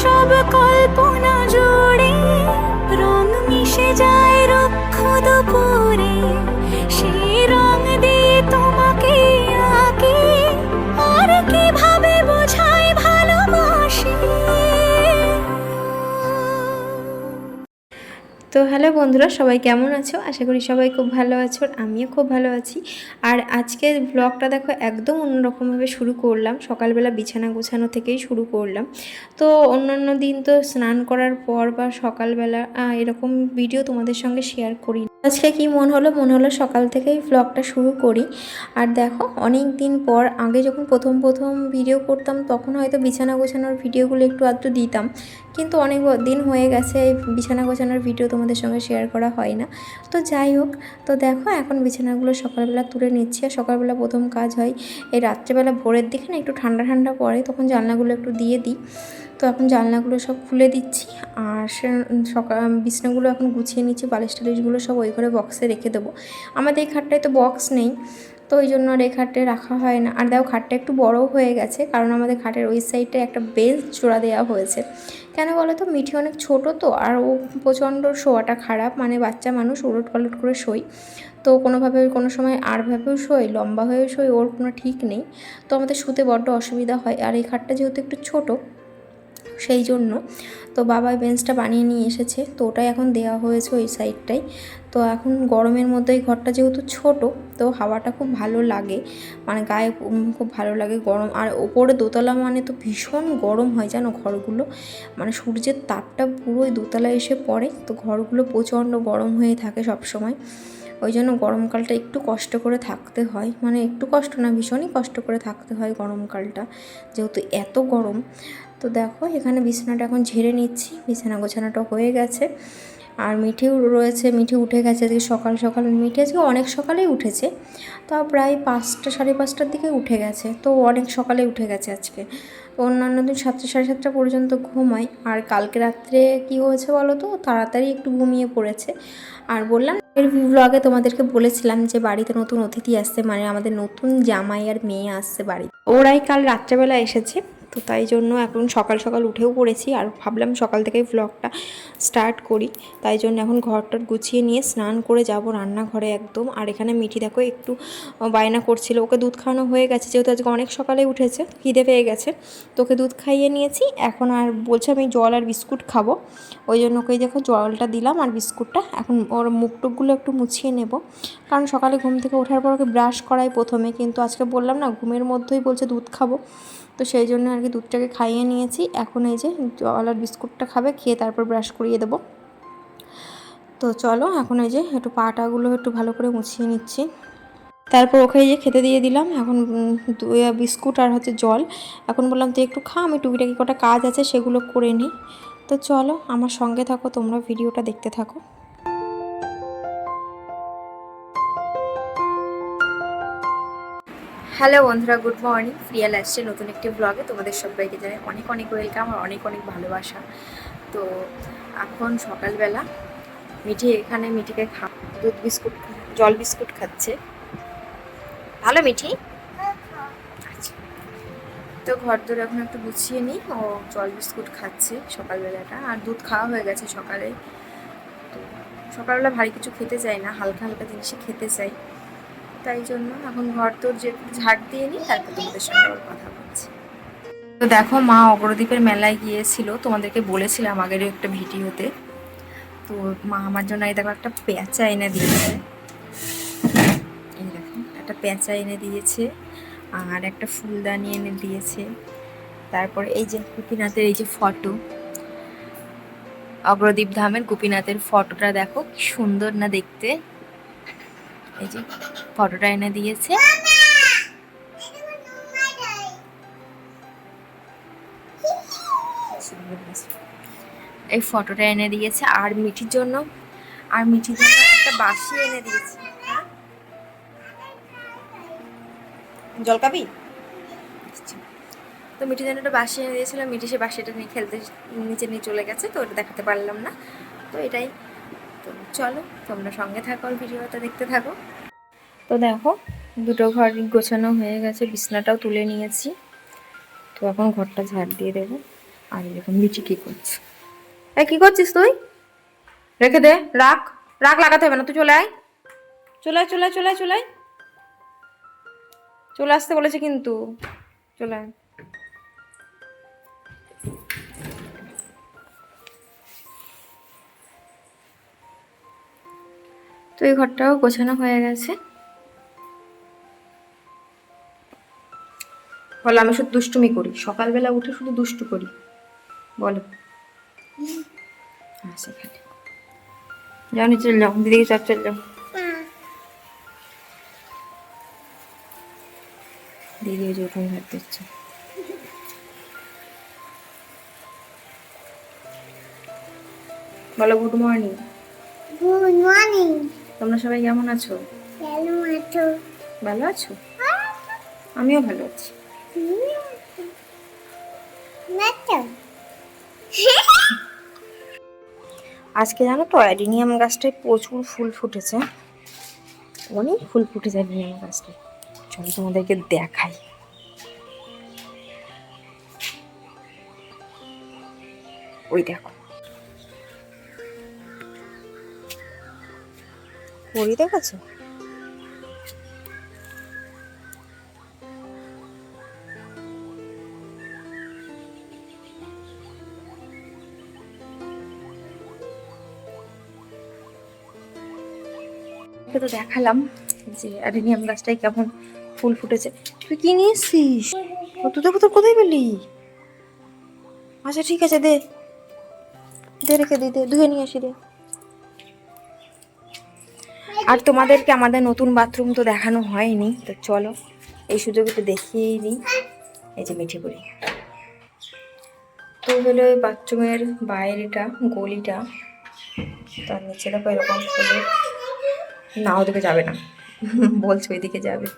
সব কল্পনা জুড়ে রং মিশে যায় রুক্ষ দুপুরে, সেই রং দিয়ে তোমাকে আঁকি, আর কিভাবে বোঝাই ভালোবাসি। তো হ্যালো বন্ধুরা, সবাই কেমন আছো? আশা করি সবাই খুব ভালো আছো, আমিও খুব ভালো আছি। আর আজকের ব্লগটা দেখো একদম অন্যরকমভাবে শুরু করলাম। সকালবেলা বিছানা গোছানো থেকেই শুরু করলাম। তো অন্যান্য দিন তো স্নান করার পর বা সকালবেলা এরকম ভিডিও তোমাদের সঙ্গে শেয়ার করি। আজকে কি মনে হলো সকাল থেকেই ব্লগটা শুরু করি। আর দেখো অনেক দিন পর, আগে যখন প্রথম ভিডিও করতাম তখন হয়তো বিছানা গোছানোর ভিডিওগুলো একটু আধটু দিতাম, কিন্তু অনেক দিন হয়ে গেছে এই বিছানা গোছানোর ভিডিও তোমাদের সঙ্গে শেয়ার করা হয় না। তো যাই হোক, তো দেখো এখন বিছানাগুলো সকালবেলা তুলে নিচ্ছি। আর সকালবেলা প্রথম কাজ হয় এই রাত্রেবেলা, ভোরের দিকে না একটু ঠান্ডা ঠান্ডা পড়ে, তখন জানলাগুলো একটু দিয়ে দিই। তো এখন জানলাগুলো সব খুলে দিচ্ছি। আর বিছানাগুলো এখন গুছিয়ে নিচ্ছি, বালিশ টালিশগুলো সব ওই ঘরে বক্সে রেখে দেবো। আমাদের এই খাটটায় তো বক্স নেই, তো ওই জন্য আর এই খাটে রাখা হয় না। আর দেখো খাটটা একটু বড় হয়ে গেছে, কারণ আমাদের খাটের ওই সাইডে একটা বেঞ্চ জোড়া দেওয়া হয়েছে। কেন বলো তো, মিঠি অনেক ছোট তো, আর ও প্রচণ্ড শোয়াটা খারাপ, মানে বাচ্চা মানুষ উলট পালট করে শোয়। তো কোনোভাবে কোনো সময় আড়ভাবেও শোয়, লম্বা হয়েও শোয়, ওর কোনো ঠিক নেই। তো আমাদের শুতে বড্ড অসুবিধা হয়। আর এই খাটটা যেহেতু একটু ছোট, সেই জন্য তো বাবা বেঞ্চটা বানিয়ে নিয়ে এসেছে, তো ওটাই এখন দেওয়া হয়েছে ওই সাইডটাই। তো এখন গরমের মধ্যে এই ঘরটা যেহেতু ছোট, তো হাওয়াটা খুব ভালো লাগে, মানে গায়ে খুব ভালো লাগে গরম। আর ওপরে দোতলা মানে তো ভীষণ গরম হয় জানো ঘরগুলো, মানে সূর্যের তাপটা পুরোই দোতলায় এসে পড়ে, তো ঘরগুলো প্রচণ্ড গরম হয়ে থাকে সব সময়। ওই জন্য গরমকালটা একটু কষ্ট করে থাকতে হয়, মানে একটু কষ্ট না, ভীষণই কষ্ট করে থাকতে হয় গরমকালটা, যেহেতু এত গরম। তো দেখো এখানে বিছানাটা এখন ঝেড়ে নিচ্ছি, বিছানা গোছানোটা হয়ে গেছে। আর মিঠিও রয়েছে, মিঠি উঠে গেছে আজকে সকাল সকাল। মিঠি আজকে অনেক সকালেই উঠেছে, তাও প্রায় 5টা সাড়ে 5টার দিকে উঠে গেছে, তো অনেক সকালে উঠে গেছে আজকে। অন্যান্য দিন 7টা সাড়ে 7টা পর্যন্ত ঘুমায়। আর কালকে রাত্রে কি হয়েছে বলো তো, তাড়াতাড়ি একটু ঘুমিয়ে পড়েছে। আর বললাম এর ব্লগে তোমাদেরকে বলেছিলাম যে বাড়িতে নতুন অতিথি আসছে, মানে আমাদের নতুন জামাই আর মেয়ে আসছে বাড়িতে, ওরাই কাল রাত্রেবেলা এসেছে। তো তাই জন্য এখন সকাল সকাল উঠেও পড়েছি, আর ভাবলাম সকাল থেকেই ব্লগটা স্টার্ট করি। তাই জন্য এখন ঘরটার গুছিয়ে নিয়ে স্নান করে যাব রান্নাঘরে একদম। আর এখানে মিঠি দেখো একটু বায়না করছিল, ওকে দুধ খাওয়ানো হয়ে গেছে, যেহেতু আজকে অনেক সকালে উঠেছে, খিদে পেয়ে গেছে, তো ওকে দুধ খাইয়ে নিয়েছি। এখন আর বলছে আমি জল আর বিস্কুট খাবো, ওই জন্য ওকেই দেখো জলটা দিলাম আর বিস্কুটটা। এখন ওর মুখ টুকগুলো একটু মুছিয়ে নেব, কারণ সকালে ঘুম থেকে ওঠার পর ওকে ব্রাশ করাই প্রথমে, কিন্তু আজকে বললাম না ঘুমের মধ্যেই বলছে দুধ খাবো, তো সেই জন্য আর কি দুধটাকে খাইয়ে নিয়েছি। এখন এই যে জল আর বিস্কুটটা খাবে, খেয়ে তারপর ব্রাশ করিয়ে দেবো। তো চলো এখন এই যে একটু পাটাগুলো একটু ভালো করে মুছিয়ে নিচ্ছি, তারপর ওকে এই যে খেতে দিয়ে দিলাম। এখন বিস্কুট আর হচ্ছে জল। এখন বললাম তুই একটু খা, আমি টুকিটাকি কটা কাজ আছে সেগুলো করে নিই। তো চলো আমার সঙ্গে থাকো, তোমরা ভিডিওটা দেখতে থাকো। হ্যালো বন্ধুরা, গুড মর্নিং। প্রিয়াল আসছে নতুন একটি ব্লগে, তোমাদের সবাইকে জানাই অনেক অনেক ওয়েলকাম আর অনেক অনেক ভালোবাসা। তো এখন সকালবেলা মিঠি এখানে মিঠিকে দুধ বিস্কুট জল বিস্কুট খাচ্ছে। ভালো মিঠি, আচ্ছা। তো ঘর দূর এখন একটু গুছিয়ে নিই, ও জল বিস্কুট খাচ্ছে সকালবেলাটা, আর দুধ খাওয়া হয়ে গেছে সকালে। তো সকালবেলা ভারী কিছু খেতে চাই না, হালকা হালকা জিনিসই খেতে চাই, তাই জন্য এখন ঘর তোর যে ঝাড় দিয়ে নিই, তারপর তোমাদের সঙ্গে আবার কথা বলছি। তো দেখো মা অগ্রদ্বীপের মেলায় গিয়েছিল, তোমাদেরকে বলেছিলাম আগের একটা ভিডিওতে। তো মা আমার জন্য এই দেখো একটা পেঁচা এনে দিয়েছে, এই দেখো একটা পেঁচা এনে দিয়েছে, আর একটা ফুলদানি এনে দিয়েছে। তারপরে এই যে গোপীনাথের এই যে ফটো, অগ্রদ্বীপ ধামের গোপীনাথের ফটোটা দেখো কি সুন্দর না দেখতে, এই যে ফটোটা এনে দিয়েছে। এই ফটোটা এনে দিয়েছে, আর মিঠির জন্য একটা বাঁশি এনে দিয়েছে। জল খাবি? তো মিঠির জন্য একটা বাঁশি এনে দিয়েছিল, মিঠি সে বাঁশিটা নিয়ে খেলতে নিচে নিয়ে চলে গেছে, তো ওটা দেখাতে পারলাম না। তো এটাই, তো চলো তোমরা সঙ্গে থাকো আর ভিডিওটা দেখতে থাকো। তো দেখো দুটো ঘর গোছানো হয়ে গেছে, বিছনাটাও তুলে নিয়েছি। তো এখন ঘরটা ঝাড় দিয়ে দেবো। আর এরকম লিচি কি করছে? কি করছিস তুই? রেখে দে, রাখ রাখ, লাগাতে হবে না, তুই চলে আয়, চলে আয়, চলে আয়, চলে আয়, চলে আয়, চলে আসতে বলেছে কিন্তু, চলে আয়। তো এই ঘরটাও গোছানো হয়ে গেছে। বলো, আমি শুধু দুষ্টুমি করি, সকালবেলা উঠে শুধু দুষ্টু করি, বলো। সেখানে যাও, নিচে চল যাও, দিদিকে চাপ চল যাও, দিদি ওই যে উঠোন ঝাড় দিচ্ছে। বলো গুড মর্নিং। Good morning. তোমরা সবাই কেমন আছো? ভালো আছো? ভালো আছো? আমিও ভালো আছি। আজকে জানো তো অ্যাডিনিয়াম গাছটায় প্রচুর ফুল ফুটেছে, অনেক ফুল ফুটেছে অ্যাডিনিয়াম গাছটায়। চলো তোমাদেরকে দেখাই। ওই দেখো, ওই দেখাচ্ছো? তো দেখালাম যে অ্যাডেনিয়াম গাছটায় কেমন ফুল ফুটেছে। তুই কি নিয়ে এসছিস? তুই দেখো, তোর কোথায় পেলি? আচ্ছা ঠিক আছে, দে দে, রেখে দি, দে, ধুয়ে নিয়ে আসি, দে। আর তোমাদেরকে আমাদের নতুন বাথরুম তো দেখানো হয়নি, তো চলো এই সুযোগে তো দেখিয়েই নিই। এই যে মিঠি করি তো হলো ওই বাথরুমের বাইরেটা, গলিটা, তার নিচে দেখো এরকম ফুলের, না ওদিকে যাবে না বলছো, ওইদিকে যাবে।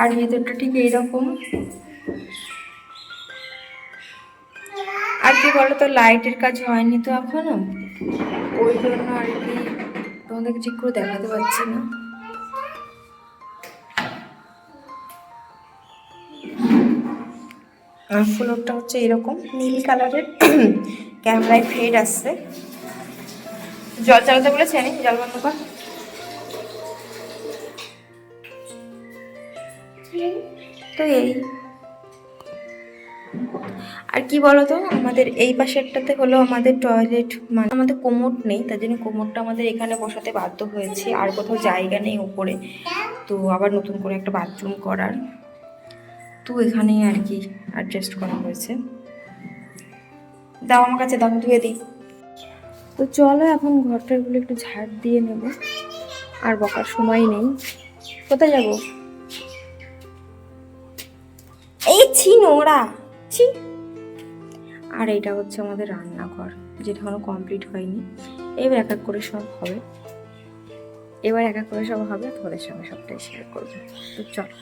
আর ভেতরটা ঠিক এইরকম। আর কি বলতো, লাইটের কাজ হয়নি তো এখনো, ওই জন্য আর কি তোমাদেরকে ঠিক করে দেখাতে পারছি না। ফ্লোরটা হচ্ছে এরকম নীল কালারের, ক্যামেরায় ফেড আসছে। জল চালাতে বলেছে, জল বন্ধ কর। তো এই আর কি বলতো, আমাদের এই পাশেরটাতে হলো আমাদের টয়লেট, মানে আমাদের কোমোড নেই, তার জন্য কোমোডটা আমাদের এখানে বসাতে বাধ্য হয়েছে, আর কোথাও জায়গা নেই উপরে, তো আবার নতুন করে একটা বাথরুম করার, তো এখানেই আর কি অ্যাডজাস্ট করা হয়েছে। দাও আমার কাছে, দাও, ধুয়ে দিই। তো চলো এখন ঘরটারগুলো একটু ঝাড় দিয়ে নেব, আর বকার সময় নেই। কোথায় যাব? এই ছি নোংরা, ছি। আর এটা হচ্ছে আমাদের রান্নাঘর, যেটা এখনো কমপ্লিট হয়নি। এবার এক এক করে সব হবে, তোমাদের সঙ্গে সবটাই শেয়ার করবো। তো চলো।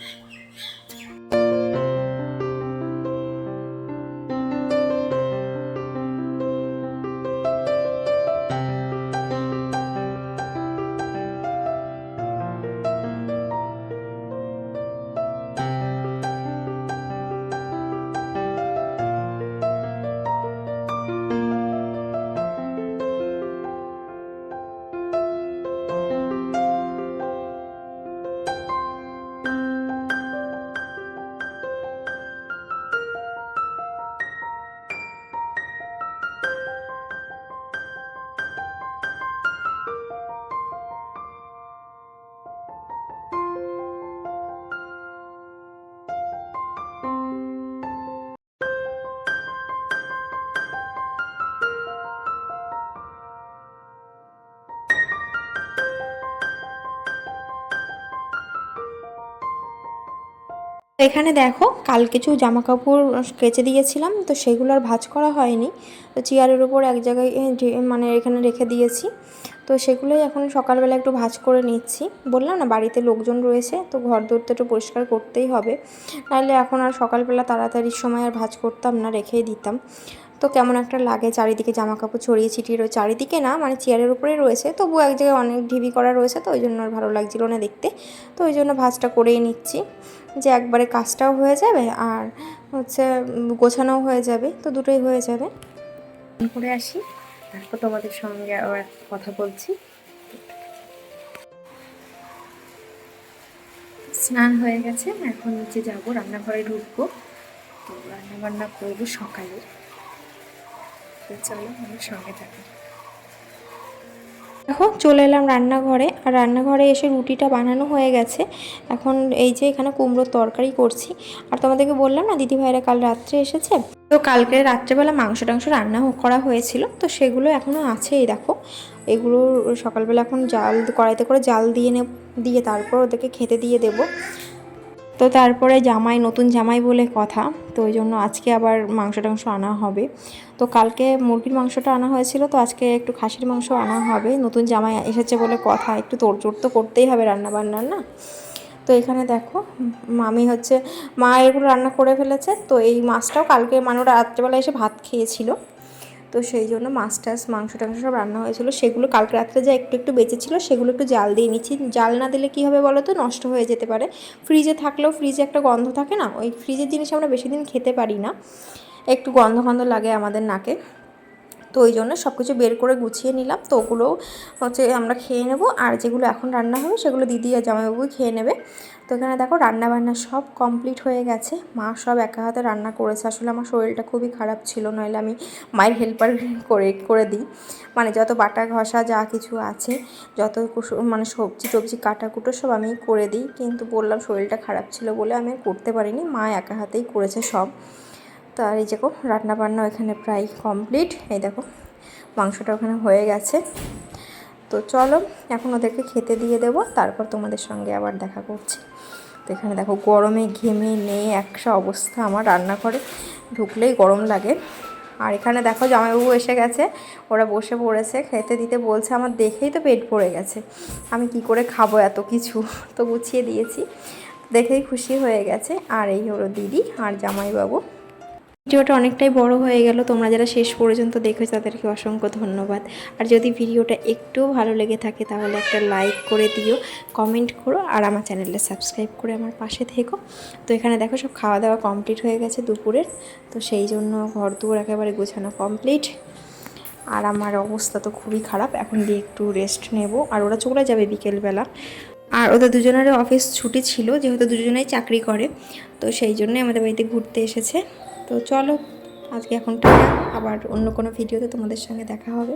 এখানে দেখো, কাল কিছু জামা কাপড় কেচে দিয়েছিলাম, তো সেগুলো আর ভাঁজ করা হয়নি, তো চেয়ারের উপর এক জায়গায় মানে এখানে রেখে দিয়েছি, তো সেগুলোই এখন সকালবেলা একটু ভাঁজ করে নিচ্ছি। বললাম না বাড়িতে লোকজন রয়েছে, তো ঘর দৌড় তো একটু পরিষ্কার করতেই হবে, নাহলে এখন আর সকালবেলা তাড়াতাড়ির সময় আর ভাঁজ করতাম না, রেখেই দিতাম। তো কেমন একটা লাগে, চারিদিকে জামা কাপড় ছড়িয়ে ছিটিয়ে রয়েছে, চারিদিকে না মানে চেয়ারের উপরেই রয়েছে, তবু এক জায়গায় অনেক ঢিবি করা রয়েছে, তো ওই জন্য আর ভালো লাগছিল না দেখতে। তো ওই জন্য ভাঁজটা করেই নিচ্ছি, যে একবারে কাজটাও হয়ে যাবে আর হচ্ছে গোছানোও হয়ে যাবে, তো দুটোই হয়ে যাবে। করে আসি, তারপর তোমাদের সঙ্গে আবার কথা বলছি। স্নান হয়ে গেছে, এখন নিচে যাবো, রান্নাঘরে ঢুকবো, তো রান্নাবান্না করবো সকালে। তো চলো আমার সঙ্গে থাকি। দেখো চলে এলাম রান্নাঘরে, আর রান্নাঘরে এসে রুটিটা বানানো হয়ে গেছে। এখন এই যে এখানে কুমড়োর তরকারি করছি। আর তোমাদেরকে বললাম না দিদিভাইরা কাল রাত্রে এসেছে, তো কালকে রাত্রেবেলা মাংস টাংস রান্না করা হয়েছিল, তো সেগুলো এখনও আছে। এই দেখো এগুলো সকালবেলা এখন জাল কড়াইতে করে জাল দিয়ে তারপর ওদেরকে খেতে দিয়ে দেবো। তো তারপরে নতুন জামাই বলে কথা, তো ওই জন্য আজকে আবার মাংস টাংস আনা হবে। তো কালকে মুরগির মাংসটা আনা হয়েছিল, তো আজকে একটু খাসির মাংস আনা হবে। নতুন জামাই এসেছে বলে কথা, একটু তোড়জোড় তো করতেই হবে রান্নাবান্নার না। তো এখানে দেখো মামি হচ্ছে মা এগুলো রান্না করে ফেলেছে। তো এই মাছটাও কালকে মানে ওরা রাত্রেবেলা এসে ভাত খেয়েছিল, তো সেই জন্য মাছ টাছ মাংস টাংস সব রান্না হয়েছিল, সেগুলো কালকে রাত্রে যা একটু একটু বেঁচেছিলো সেগুলো একটু জাল দিয়ে নিচ্ছি। জাল না দিলে কী হবে বলো তো, নষ্ট হয়ে যেতে পারে। ফ্রিজে থাকলেও ফ্রিজে একটা গন্ধ থাকে না, ওই ফ্রিজের জিনিস আমরা বেশি দিন খেতে পারি না, একটু গন্ধ গন্ধ লাগে আমাদের নাকে। তো ওই জন্য সব কিছু বের করে গুছিয়ে নিলাম। তো ওগুলোও হচ্ছে আমরা খেয়ে নেব, আর যেগুলো এখন রান্না হবে সেগুলো দিদি আর জামাইবাবুই খেয়ে নেবে। তো এখানে দেখো রান্নাবান্না সব কমপ্লিট হয়ে গেছে, মা সব একা হাতে রান্না করেছে। আসলে আমার শরীরটা খুবই খারাপ ছিল, নইলে আমি মায়ের হেল্পার করে দিই, মানে যত বাটা ঘষা যা কিছু আছে, যত মানে সবজি টবজি কাটাকুটো সব আমি করে দিই, কিন্তু বললাম শরীরটা খারাপ ছিল বলে আমি করতে পারিনি, মা একা হাতেই করেছে সব। তো আর এই দেখো রান্নাবান্না এখানে প্রায় কমপ্লিট। এই দেখো মাংসটা ওখানে হয়ে গেছে। তো চলো এখন ওদেরকে খেতে দিয়ে দেবো, তারপর তোমাদের সঙ্গে আবার দেখা করছি। তো এখানে দেখো গরমে ঘেমে নিয়ে একটা অবস্থা, আমার রান্নাঘরে ঢুকলেই গরম লাগে। আর এখানে দেখো জামাইবাবু এসে গেছে, ওরা বসে পড়েছে খেতে দিতে, বলছে আমার দেখেই তো পেট ভরে গেছে, আমি কি করে খাবো এত কিছু। তো গুছিয়ে দিয়েছি, দেখেই খুশি হয়ে গেছে। আর এই হলো দিদি আর জামাইবাবু। ভিডিওটা অনেকটাই বড় হয়ে গেল, তোমরা যারা শেষ পর্যন্ত দেখেছো তাদেরকে অসংখ্য ধন্যবাদ। আর যদি ভিডিওটা একটু ভালো লেগে থাকে তাহলে একটা লাইক করে দিও, কমেন্ট করো, আর আমার চ্যানেলটা সাবস্ক্রাইব করে আমার পাশে থেকো। তো এখানে দেখো সব খাওয়া দাওয়া কমপ্লিট হয়ে গেছে দুপুরের, তো সেই জন্য ঘর দুয়ার একেবারে গোছানো কমপ্লিট। আর আমার অবস্থা তো খুবই খারাপ, এখন দিয়ে একটু রেস্ট নেব। আর ওরা চলে যাবে বিকেলবেলা, আর ওদের দুজনেরও অফিস ছুটি ছিল, যেহেতু দুজনেই চাকরি করে, তো সেই জন্যই আমাদের বাড়িতে ঘুরতে এসেছে। তো চলো আজকে এখন টাটা, আবার অন্য কোনো ভিডিওতে তোমাদের সঙ্গে দেখা হবে।